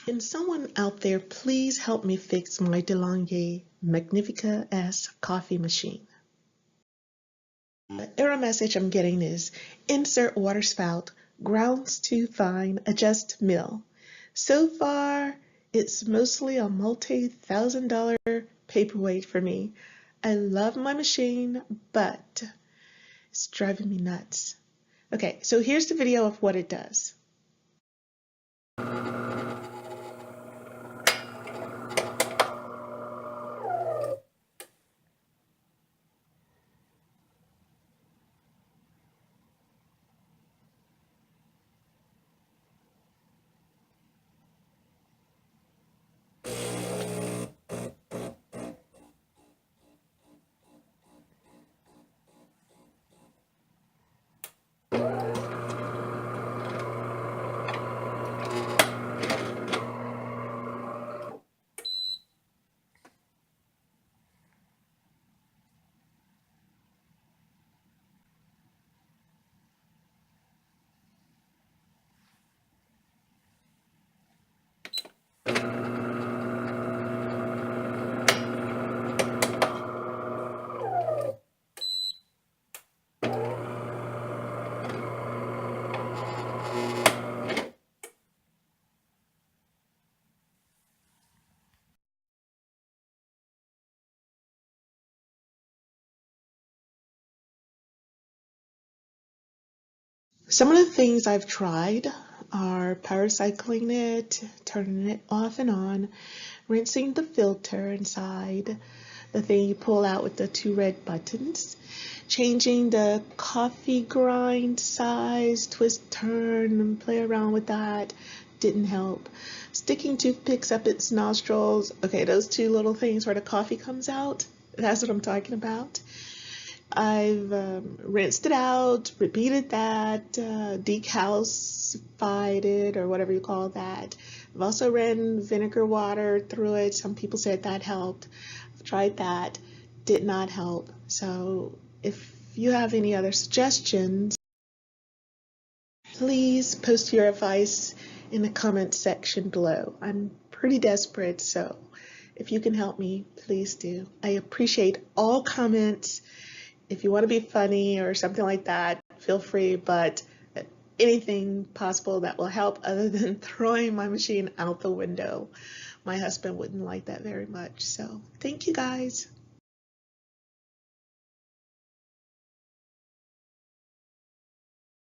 Can someone out there please help me fix my DeLonghi MagnificaS coffee machine? The error message I'm getting is insert water spout, grounds too fine, adjust mill. So far, it's mostly a multi-$1,000 paperweight for me. I love my machine, but it's driving me nuts. Okay, so here's the video of what it does. Some of the things I've tried are power cycling it, turning it off and on, rinsing the filter inside, the thing you pull out with the two red buttons, changing the coffee grind size, twist, turn, and play around with that. Didn't help. Sticking toothpicks up its nostrils. Okay, those two little things where the coffee comes out, that's what I'm talking about. I've rinsed it out, repeated that, decalcified it, or whatever you call that. I've also ran vinegar water through it. Some people said that helped. I've tried that, did not help. So if you have any other suggestions, please post your advice in the comment section below. I'm pretty desperate, so if you can help me, please do. I appreciate all comments. If you want to be funny or something like that, feel free, but anything possible that will help other than throwing my machine out the window. My husband wouldn't like that very much. So thank you guys.